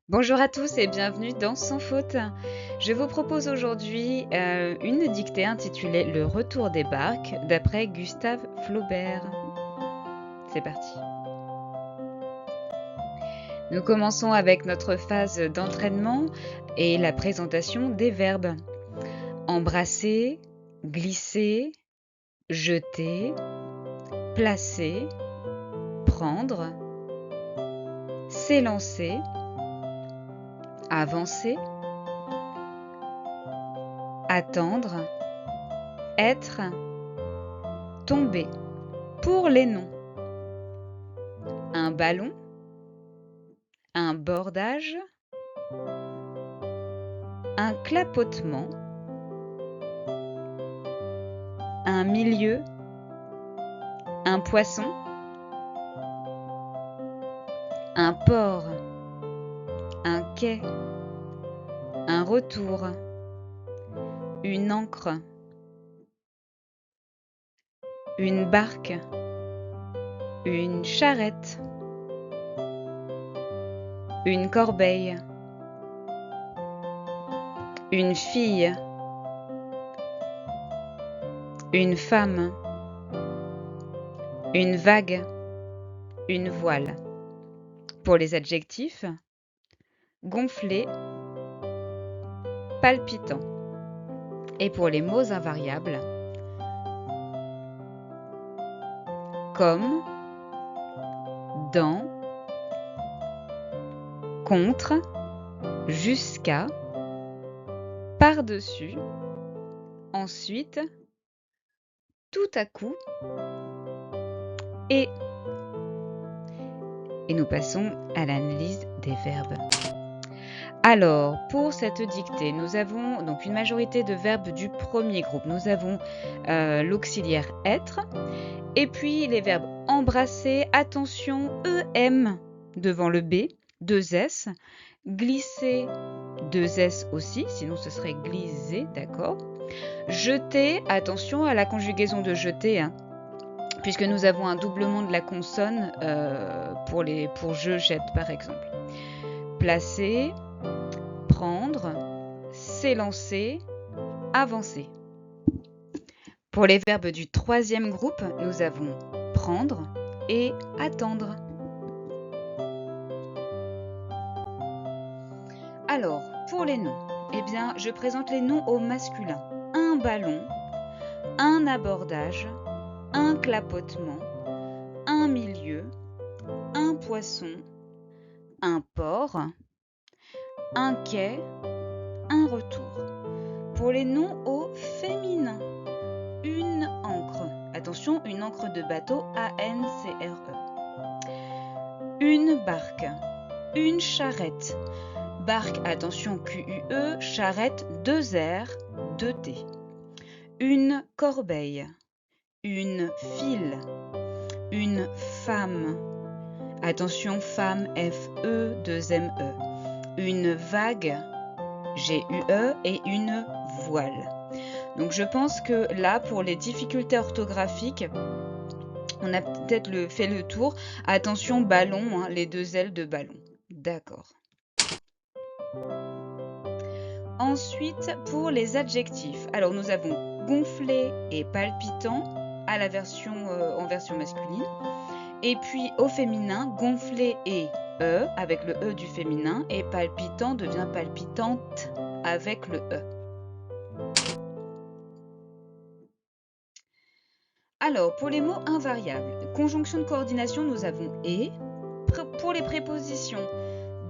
Bonjour à tous et bienvenue dans Sans faute. Je vous propose aujourd'hui une dictée intitulée Le retour des barques d'après Gustave Flaubert. C'est parti. Nous commençons avec notre phase d'entraînement et la présentation des verbes. Embrasser, glisser, jeter, placer, prendre, s'élancer, avancer, attendre, être, tomber. Pour les noms, un ballon, un bordage, un clapotement, un milieu, un poisson, un port, un quai, un retour, une ancre, une barque, une charrette, une corbeille, une fille, une femme, une vague, une voile. Pour les adjectifs, gonflé, palpitant. Et pour les mots invariables, comme, dans, contre, jusqu'à, par-dessus, ensuite, tout à coup, et nous passons à l'analyse des verbes. Alors, pour cette dictée, nous avons donc une majorité de verbes du premier groupe. Nous avons l'auxiliaire être, et puis les verbes embrasser, attention, EM devant le B, 2 S, glisser, 2 S aussi, sinon ce serait glisser, d'accord. Jeter, attention à la conjugaison de jeter, hein, puisque nous avons un doublement de la consonne pour je jette par exemple. Placer, prendre, s'élancer, avancer. Pour les verbes du troisième groupe, nous avons prendre et attendre. Alors, pour les noms, eh bien, je présente les noms au masculin. Un ballon, un abordage, un clapotement, un milieu, un poisson, un port, un quai, un retour. Pour les noms au féminin, une ancre. Attention, une ancre de bateau, A-N-C-R-E. Une barque, une charrette. Barque, attention, Q-U-E, charrette, 2 R, 2 T. Une corbeille, une file, une femme. Attention, femme, F-E, 2 M-E. Une vague, G-U-E, et une voile. Donc je pense que là, pour les difficultés orthographiques, on a peut-être fait le tour. Attention, ballon, hein, les 2 ailes de ballon. D'accord. Ensuite, pour les adjectifs. Alors nous avons gonflé et palpitant à la version, en version masculine. Et puis au féminin, gonflé et E avec le E du féminin, et palpitant devient palpitante avec le E. Alors, pour les mots invariables, conjonction de coordination, nous avons et. Pour les prépositions,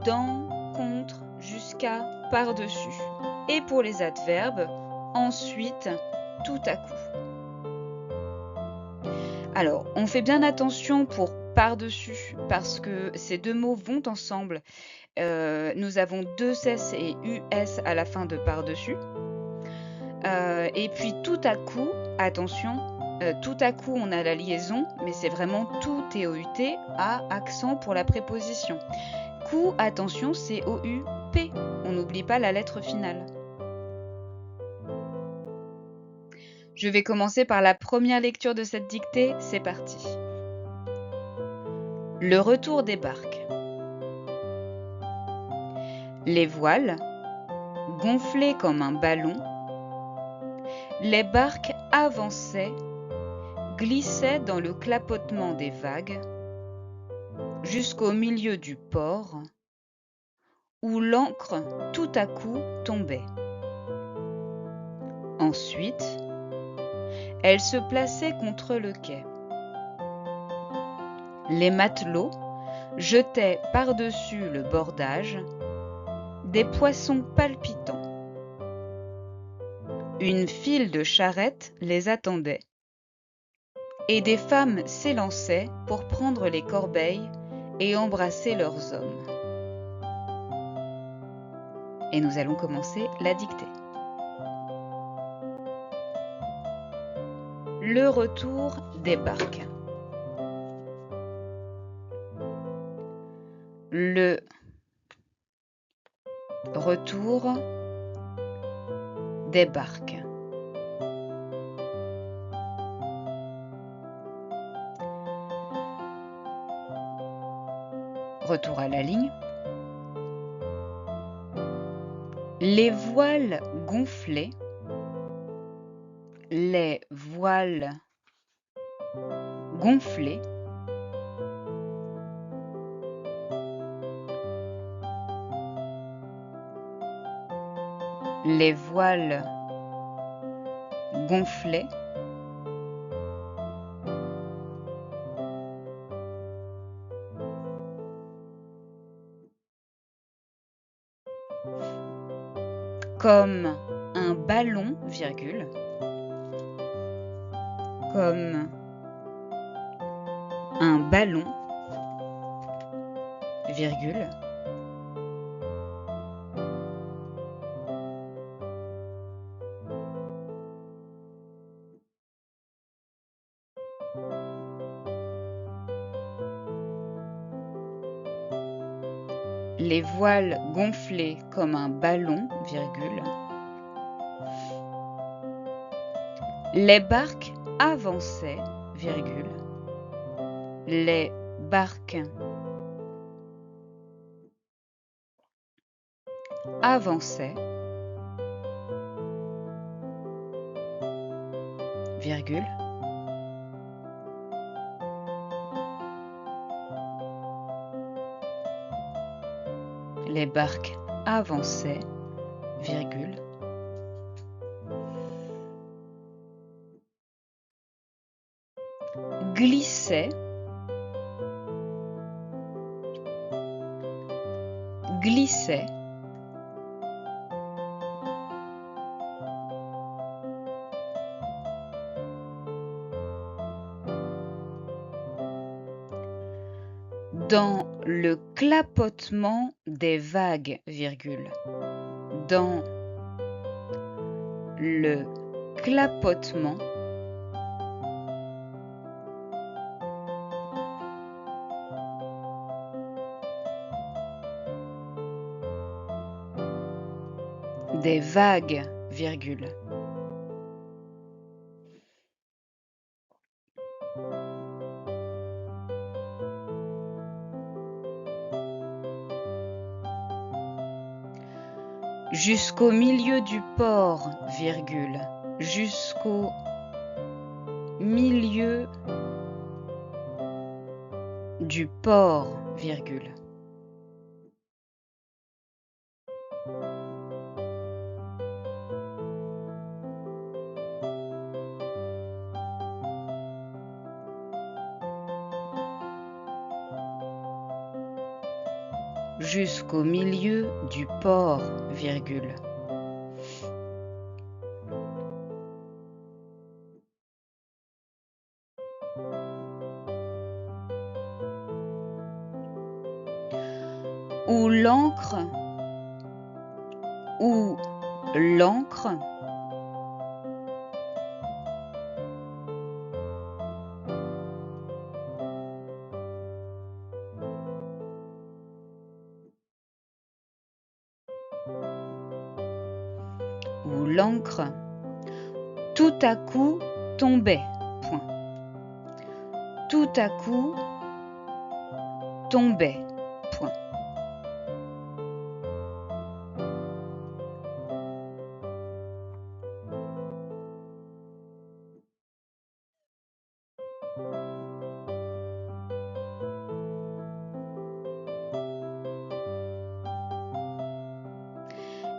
dans, contre, jusqu'à, par-dessus. Et pour les adverbes, ensuite, tout à coup. Alors, on fait bien attention pour par-dessus, parce que ces deux mots vont ensemble. Nous avons 2 S et US à la fin de par-dessus. Et puis tout à coup, attention, tout à coup on a la liaison, mais c'est vraiment tout T-O-U-T à accent pour la préposition. Coup, attention, c'est O-U-P. On n'oublie pas la lettre finale. Je vais commencer par la première lecture de cette dictée, c'est parti. Le retour des barques. Les voiles, gonflées comme un ballon, les barques avançaient, glissaient dans le clapotement des vagues, jusqu'au milieu du port, où l'ancre tout à coup tombait. Ensuite, elle se plaçait contre le quai. Les matelots jetaient par-dessus le bordage des poissons palpitants. Une file de charrettes les attendait, et des femmes s'élançaient pour prendre les corbeilles et embrasser leurs hommes. Et nous allons commencer la dictée. Le retour des barques. Le retour des barques. Retour à la ligne. Les voiles gonflées. Les voiles gonflées. Les voiles gonflées. Comme un ballon, virgule. Comme un ballon, virgule. Les voiles gonflées comme un ballon, virgule. Les barques avançaient, virgule. Les barques avançaient, virgule. Les barques avançaient, virgule. Glissaient, glissaient. Dans le clapotement des vagues, virgule. Dans le clapotement des vagues, virgule. Jusqu'au milieu du port, virgule. Jusqu'au milieu du port, virgule. Jusqu'au milieu du port, virgule. Où l'ancre, où l'ancre où l'ancre tout à coup tombait, point. Tout à coup tombait, point.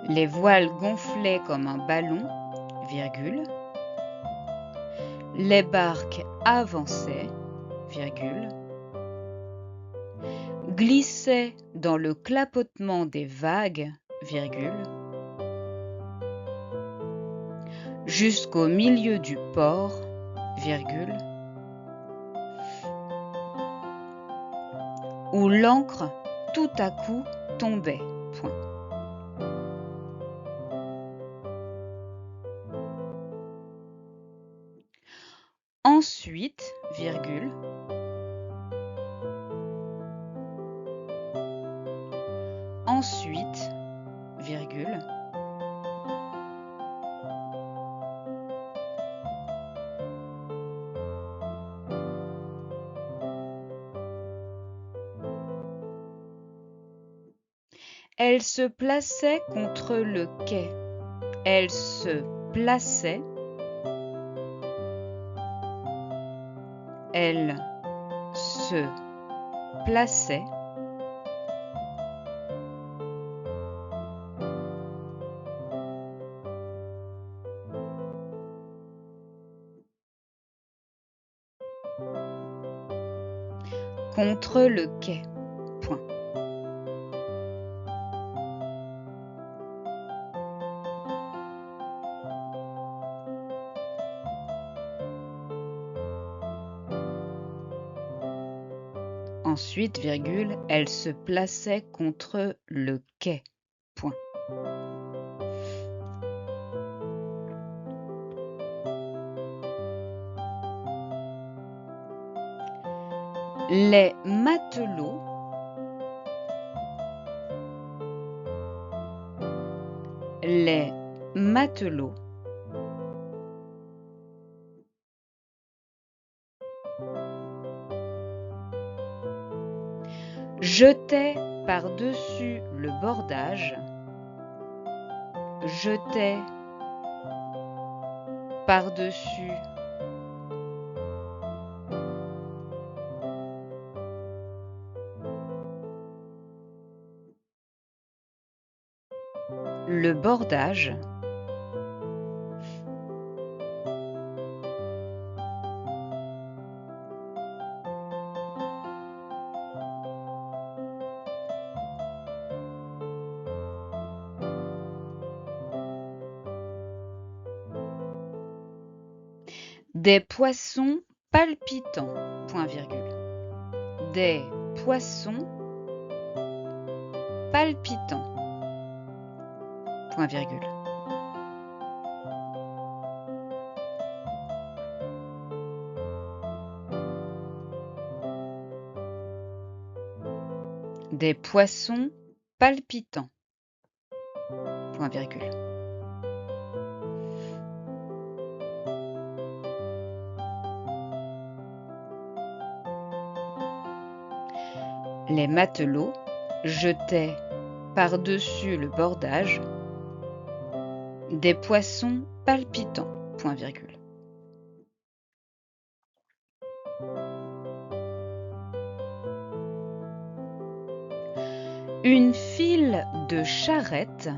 Les voiles gonflaient comme un ballon, virgule. Les barques avançaient, virgule. Glissaient dans le clapotement des vagues, virgule. Jusqu'au milieu du port, virgule. Où l'ancre tout à coup tombait, point. Ensuite, virgule. Ensuite, virgule. Elle se plaçait contre le quai. Elle se plaçait. Elle se plaçait. Contre le quai, point. Ensuite, virgule, elle se plaçait contre le quai, point. Les matelots jetaient par-dessus le bordage, jetaient par-dessus le bordage, des poissons palpitants, point virgule. Des poissons palpitants, point virgule. Des poissons palpitants, point virgule. Les matelots jetaient par-dessus le bordage des poissons palpitants, point virgule. Une file de charrettes,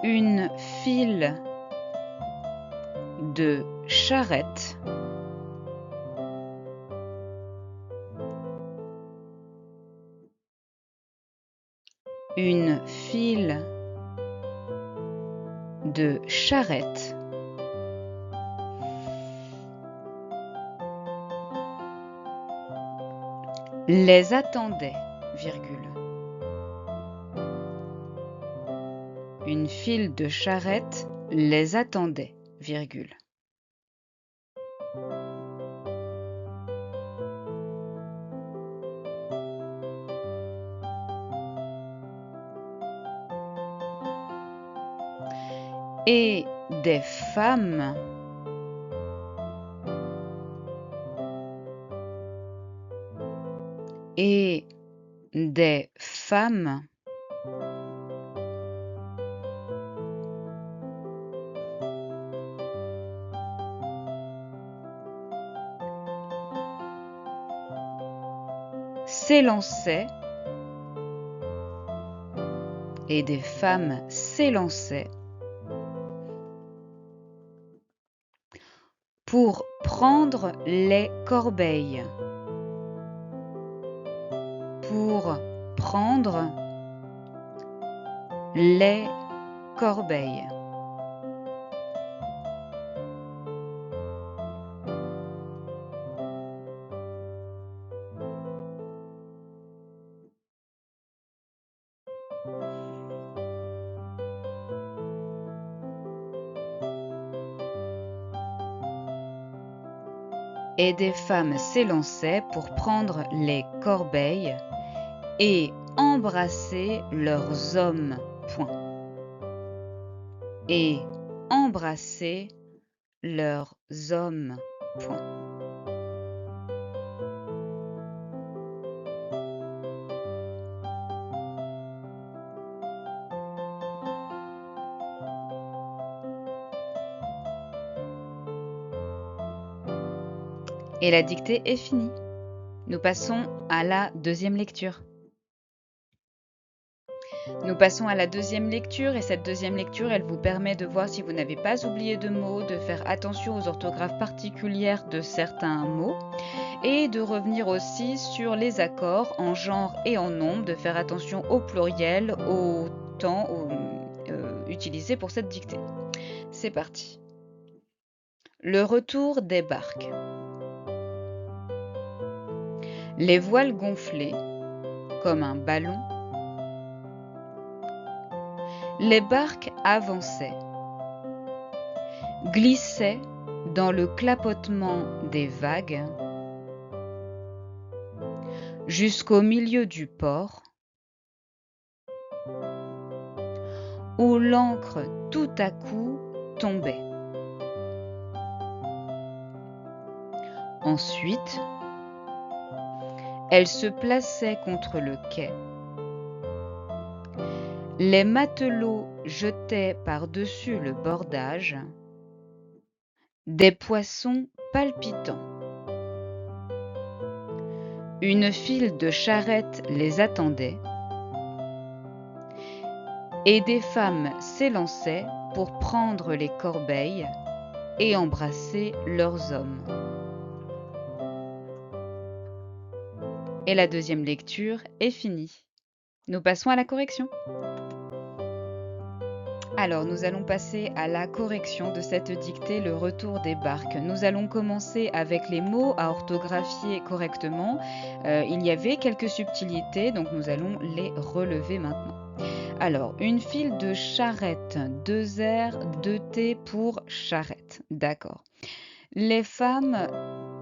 une file de charrettes une file de charrettes les attendait, virgule. Une file de charrettes les attendait, virgule. Et des femmes et des femmes s'élançaient et des femmes s'élançaient pour prendre les corbeilles. Pour prendre les corbeilles. Et des femmes s'élançaient pour prendre les corbeilles et embrasser leurs hommes. Point. Et embrasser leurs hommes. Point. Et la dictée est finie. Nous passons à la deuxième lecture. Nous passons à la deuxième lecture et cette deuxième lecture, elle vous permet de voir si vous n'avez pas oublié de mots, de faire attention aux orthographes particulières de certains mots et de revenir aussi sur les accords en genre et en nombre, de faire attention au pluriel, au temps utilisé pour cette dictée. C'est parti. Le retour des barques. Les voiles gonflées comme un ballon. Les barques avançaient, glissaient dans le clapotement des vagues jusqu'au milieu du port où l'ancre tout à coup tombait. Ensuite, elle se plaçait contre le quai. Les matelots jetaient par-dessus le bordage des poissons palpitants. Une file de charrettes les attendait et des femmes s'élançaient pour prendre les corbeilles et embrasser leurs hommes. Et la deuxième lecture est finie. Nous passons à la correction. Alors, nous allons passer à la correction de cette dictée, le retour des barques. Nous allons commencer avec les mots à orthographier correctement. Il y avait quelques subtilités, donc nous allons les relever maintenant. Alors, une file de charrettes, 2 R, 2 T pour charrette. D'accord. Les femmes,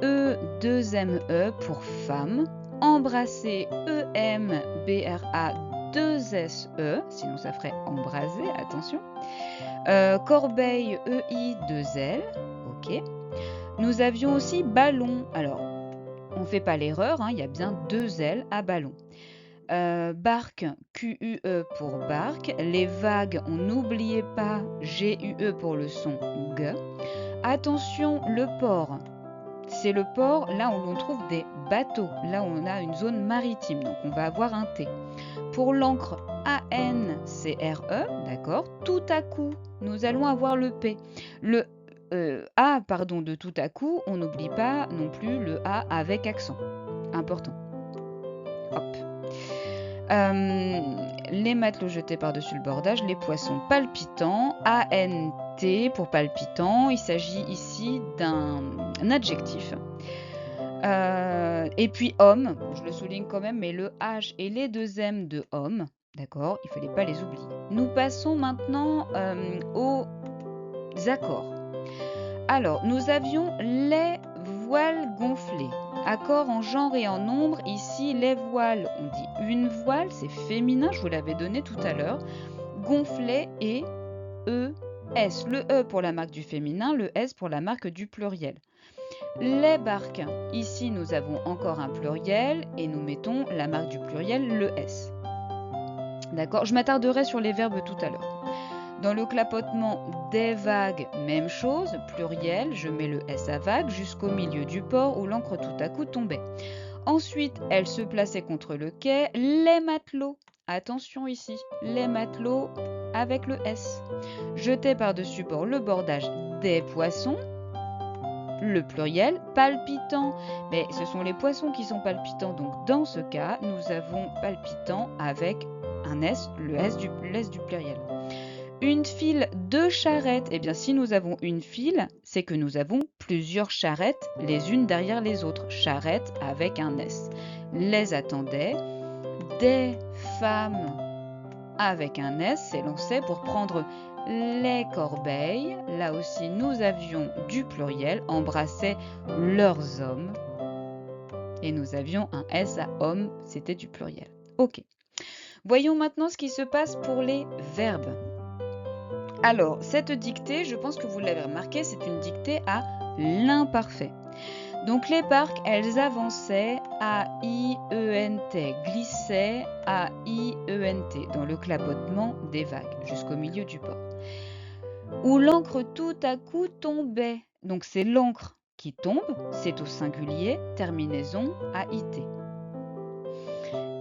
E, 2 M, E pour femmes. Embrasser, E, M, B, R, A, 2 S, E, sinon ça ferait embraser, attention. Corbeille, EI, 2 L, ok. Nous avions aussi ballon, alors on ne fait pas l'erreur, il y a bien 2 L à ballon. Barque, QUE pour barque. Les vagues, on n'oubliait pas GUE pour le son G. Attention, le port. C'est le port là où l'on trouve des bateaux, là où on a une zone maritime, donc on va avoir un T. Pour l'encre, ANCRE, d'accord. Tout à coup, nous allons avoir le P. Le A, pardon, de tout à coup, on n'oublie pas non plus le A avec accent. Important. Hop. Les matelots jetés par-dessus le bordage, les poissons palpitants, ANT pour palpitant, il s'agit ici d'un adjectif. Et puis homme, bon, je le souligne quand même, mais le H et les 2 M de homme, d'accord, il ne fallait pas les oublier. Nous passons maintenant aux accords. Alors, nous avions les voiles gonflées. Accord en genre et en nombre. Ici, les voiles, on dit une voile, c'est féminin, je vous l'avais donné tout à l'heure. Gonflé et ES. Le E pour la marque du féminin, le S pour la marque du pluriel. Les barques. Ici, nous avons encore un pluriel et nous mettons la marque du pluriel, le S. D'accord ? Je m'attarderai sur les verbes tout à l'heure. Dans le clapotement des vagues, même chose, pluriel, je mets le S à vague jusqu'au milieu du port où l'ancre tout à coup tombait. Ensuite, elle se plaçait contre le quai, les matelots. attention ici, les matelots avec le S. Jetaient par-dessus bord le bordage des poissons, le pluriel, palpitant. Mais ce sont les poissons qui sont palpitants, donc dans ce cas, nous avons palpitant avec un S, le S du pluriel. Une file de charrettes. Eh bien, si nous avons une file, c'est que nous avons plusieurs charrettes, les unes derrière les autres. Charrettes avec un S. Les attendaient. Des femmes avec un S s'élançaient pour prendre les corbeilles. Là aussi, nous avions du pluriel, embrassaient leurs hommes. Et nous avions un S à homme, c'était du pluriel. Ok. Voyons maintenant ce qui se passe pour les verbes. Alors, cette dictée, je pense que vous l'avez remarqué, c'est une dictée à l'imparfait. Donc les barques, elles avançaient A-I-E-N-T, glissaient A-I-E-N-T dans le clapotement des vagues jusqu'au milieu du port. Où l'encre tout à coup tombait. Donc c'est l'encre qui tombe, c'est au singulier, terminaison A-I-T.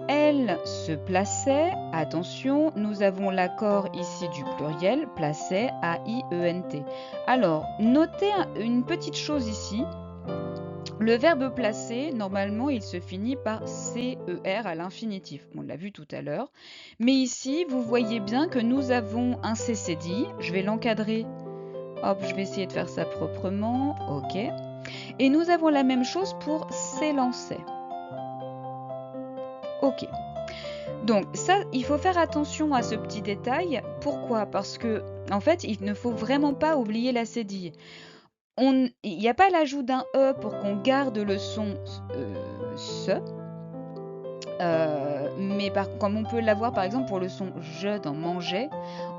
Elle se plaçait, attention, nous avons l'accord ici du pluriel, plaçait A-I-E-N-T. Alors, notez une petite chose ici. Le verbe placer, normalement, il se finit par CER à l'infinitif. On l'a vu tout à l'heure. Mais ici, vous voyez bien que nous avons un CCDI. Je vais l'encadrer. Hop, je vais essayer de faire ça proprement. OK. Et nous avons la même chose pour s'élancer. OK. Donc ça, il faut faire attention à ce petit détail. Pourquoi? Parce que, en fait, il ne faut vraiment pas oublier la cédille. Il n'y a pas l'ajout d'un E pour qu'on garde le son se. Mais comme on peut l'avoir par exemple pour le son je dans manger,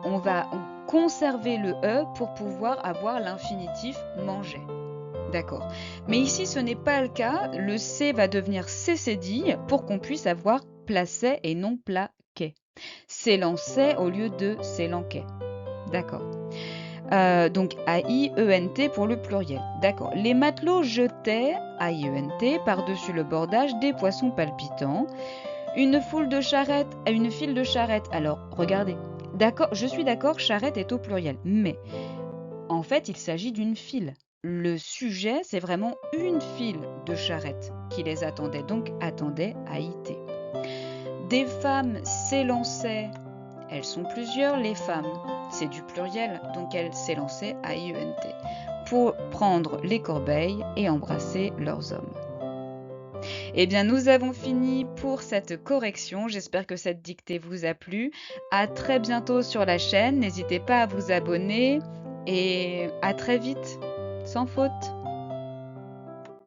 on va conserver le E pour pouvoir avoir l'infinitif manger. D'accord. Mais ici, ce n'est pas le cas. Le C va devenir CCDI pour qu'on puisse avoir plaçait et non plaquait. S'élançait au lieu de s'élanquait. D'accord. Donc A-I-E-N-T pour le pluriel. D'accord. Les matelots jetaient, A-I-E-N-T, par-dessus le bordage des poissons palpitants. Une file de charrettes. Alors, regardez. D'accord, je suis d'accord, charrette est au pluriel. Mais, en fait, il s'agit d'une file. Le sujet, c'est vraiment une file de charrettes qui les attendait. Donc, attendait A-I-T. Des femmes s'élançaient. Elles sont plusieurs, les femmes. C'est du pluriel, donc elles s'élançaient A-I-E-N-T pour prendre les corbeilles et embrasser leurs hommes. Eh bien, nous avons fini pour cette correction. J'espère que cette dictée vous a plu. À très bientôt sur la chaîne. N'hésitez pas à vous abonner et à très vite, sans faute.